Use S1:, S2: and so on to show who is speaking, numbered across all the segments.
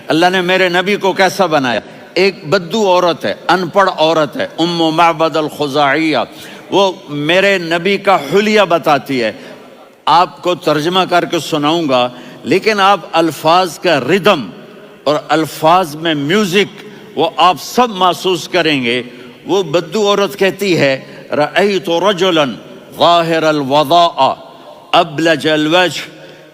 S1: اللہ نے میرے نبی کو کیسا بنایا؟ ایک بدو عورت ہے، ان پڑھ عورت ہے، ام معبد الخزاعیہ، وہ میرے نبی کا حلیہ بتاتی ہے. آپ کو ترجمہ کر کے سناؤں گا، لیکن آپ الفاظ کا ردم اور الفاظ میں میوزک وہ آپ سب محسوس کریں گے. وہ بدو عورت کہتی ہے رأیت رجلا ظاہر الوضاء ابلج الوجه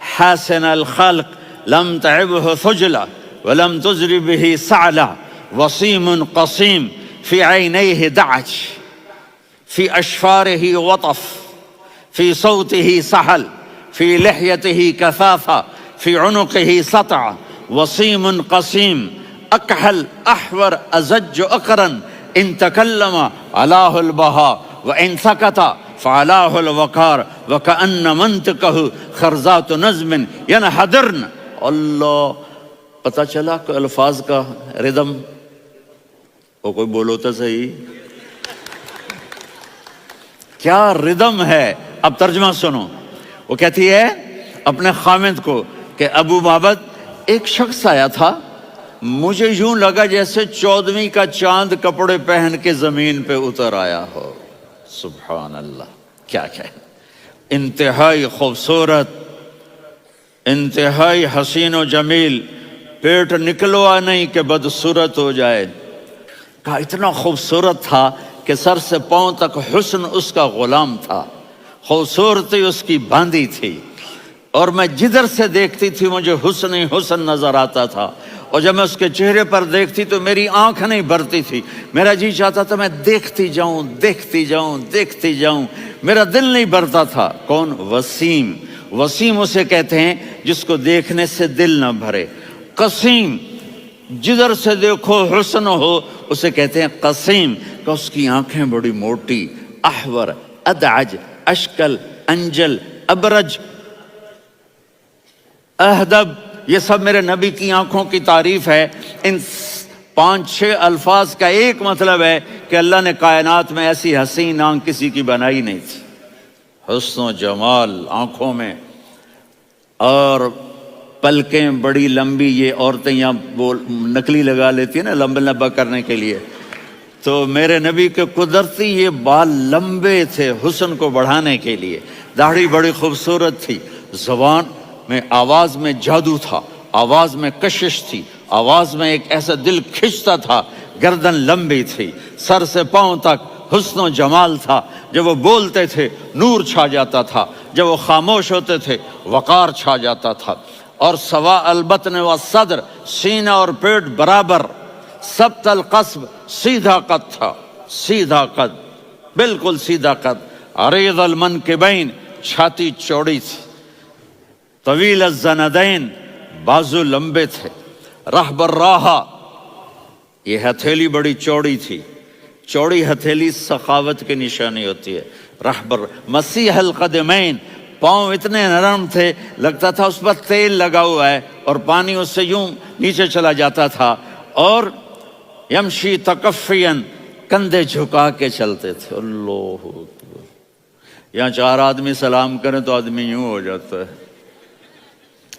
S1: حسن الخلق لم تعبه ثجلة ولم تزر به سعلة وصيم قصيم في عينيه دعج في أشفاره وطف في صوته سحل في لحيته كثافة في عنقه سطع وصيم قصيم أكحل أحور أزج أقرن إن تكلم علاه البهاء وإن سكت فعلاه الوقار وكأن منطقه خرزات نظم ينحدرن. اللہ، پتہ چلا کہ الفاظ کا ردم. وہ کوئی بولو تو صحیح، کیا ردم ہے. اب ترجمہ سنو. وہ کہتی ہے اپنے خامد کو کہ ابو معبد، ایک شخص آیا تھا، مجھے یوں لگا جیسے 14ویں کا چاند کپڑے پہن کے زمین پہ اتر آیا ہو. سبحان اللہ، کیا کہ انتہائی خوبصورت، انتہائی حسین و جمیل، پیٹ نکلوا نہیں کہ بدصورت ہو جائے. کہا اتنا خوبصورت تھا کہ سر سے پاؤں تک حسن اس کا غلام تھا، خوبصورتی اس کی باندھی تھی، اور میں جدھر سے دیکھتی تھی مجھے حسن ہی حسن نظر آتا تھا. اور جب میں اس کے چہرے پر دیکھتی تو میری آنکھ نہیں بھرتی تھی، میرا جی چاہتا تھا میں دیکھتی جاؤں دیکھتی جاؤں دیکھتی جاؤں، میرا دل نہیں بھرتا تھا. کون؟ وسیم. وسیم اسے کہتے ہیں جس کو دیکھنے سے دل نہ بھرے. قسیم، جدھر سے دیکھو حسن ہو، اسے کہتے ہیں قسیم، کہ اس کی آنکھیں بڑی موٹی. احور، ادعج، اشکل، انجل، ابرج، اہدب، یہ سب میرے نبی کی آنکھوں کی تعریف ہے. ان 5-6 الفاظ کا ایک مطلب ہے کہ اللہ نے کائنات میں ایسی حسین آنکھ کسی کی بنائی نہیں تھی. حسن و جمال آنکھوں میں، اور پلکیں بڑی لمبی. یہ عورتیں یہاں نکلی لگا لیتی ہیں نا لمبا کرنے کے لیے، تو میرے نبی کے قدرتی یہ بال لمبے تھے حسن کو بڑھانے کے لیے. داڑھی بڑی خوبصورت تھی. زبان میں، آواز میں جادو تھا، آواز میں کشش تھی، آواز میں ایک ایسا دل کھنچتا تھا. گردن لمبی تھی، سر سے پاؤں تک حسن و جمال تھا. جب وہ بولتے تھے نور چھا جاتا تھا، جب وہ خاموش ہوتے تھے وقار چھا جاتا تھا. اور سوا البطن و صدر، سینہ اور پیٹ برابر. سبت القصب، سیدھا قد تھا، سیدھا قد، بالکل سیدھا قد. عریض المنکبین، چھاتی چوڑی تھی. طویل الزندین، بازو لمبے تھے. رحب الراحہ، یہ ہتھیلی بڑی چوڑی تھی. چوڑی ہتھیلی سخاوت کی نشانی ہوتی ہے. رحب مسیح القدمین، پاؤں اتنے نرم تھے لگتا تھا اس پر تیل لگا ہوا ہے، اور پانی اس سے یوں نیچے چلا جاتا تھا. اور یمشی تکفین، کندھے جھکا کے چلتے تھے. اللہ اکبر. یہاں 4 آدمی سلام کریں تو آدمی یوں ہو جاتا ہے،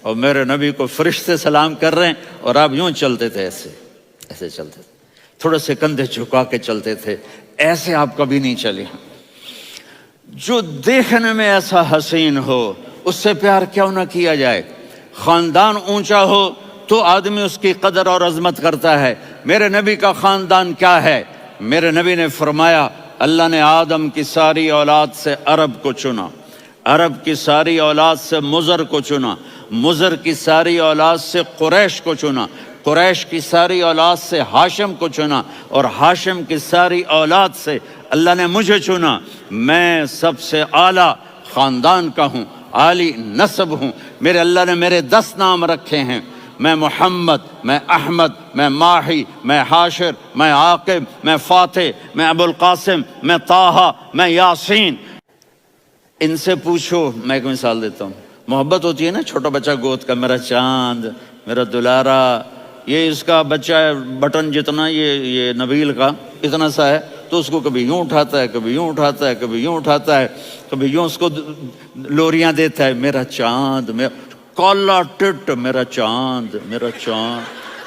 S1: اور میرے نبی کو فرشتے سلام کر رہے ہیں اور آپ یوں چلتے تھے، ایسے ایسے چلتے تھے، تھوڑے سے کندھے جھکا کے چلتے تھے. ایسے آپ کبھی نہیں چلے. جو دیکھنے میں ایسا حسین ہو اس سے پیار کیوں نہ کیا جائے. خاندان اونچا ہو تو آدمی اس کی قدر اور عظمت کرتا ہے. میرے نبی کا خاندان کیا ہے؟ میرے نبی نے فرمایا اللہ نے آدم کی ساری اولاد سے عرب کو چنا، عرب کی ساری اولاد سے مضر کو چنا، مضر کی ساری اولاد سے قریش کو چنا، قریش کی ساری اولاد سے ہاشم کو چنا، اور ہاشم کی ساری اولاد سے اللہ نے مجھے چنا. میں سب سے اعلیٰ خاندان کا ہوں، عالی نسب ہوں. میرے اللہ نے میرے 10 نام رکھے ہیں. میں محمد، میں احمد، میں ماہی، میں حاشر، میں عاقب، میں فاتح، میں ابو القاسم، میں طٰہٰ، میں یاسین. ان سے پوچھو، میں ایک مثال دیتا ہوں. محبت ہوتی ہے نا، چھوٹا بچہ گود کا، میرا چاند، میرا دلارا. یہ اس کا بچہ ہے بٹن جتنا، یہ نبیل کا اتنا سا ہے، تو اس کو کبھی یوں اٹھاتا ہے، کبھی یوں اٹھاتا ہے، کبھی یوں اٹھاتا ہے، کبھی یوں اس کو لوریاں دیتا ہے. میرا چاند، کالا ٹٹ، میرا چاند، میرا چاند.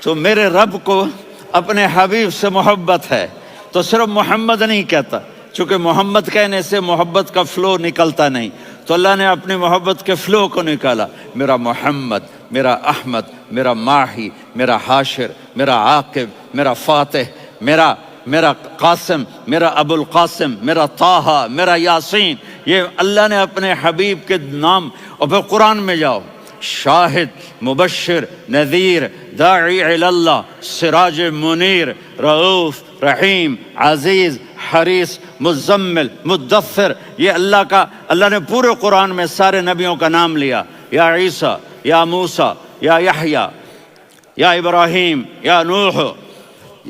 S1: تو میرے رب کو اپنے حبیب سے محبت ہے، تو صرف محمد نہیں کہتا، چونکہ محمد کہنے سے محبت کا فلو نکلتا نہیں، تو اللہ نے اپنی محبت کے فلو کو نکالا، میرا محمد، میرا احمد، میرا ماہی، میرا حاشر، میرا عاقب، میرا فاتح، میرا قاسم، میرا ابو القاسم، میرا طٰہٰ، میرا یاسین، یہ اللہ نے اپنے حبیب کے نام۔ اور پھر قرآن میں جاؤ، شاہد، مبشر، نذیر، داعی الی اللہ، سراج منیر، رؤوف، رحیم، عزیز، حریص، مزمل، مدثر، یہ اللہ نے پورے قرآن میں سارے نبیوں کا نام لیا، یا عیسیٰ، یا موسیٰ، یا یحییٰ، یا ابراہیم، یا نوح،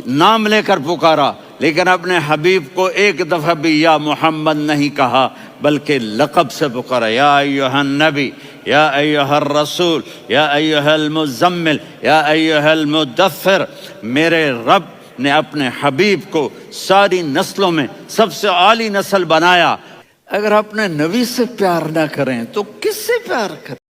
S1: نام لے کر پکارا، لیکن اپنے حبیب کو ایک دفعہ بھی یا محمد نہیں کہا، بلکہ لقب سے پکارا، یا ایھا النبی، یا ایھا الرسول، یا ایھا المزمل، یا ایھا المدثر۔ میرے رب نے اپنے حبیب کو ساری نسلوں میں سب سے عالی نسل بنایا۔ اگر اپنے نبی سے پیار نہ کریں تو کس سے پیار کریں؟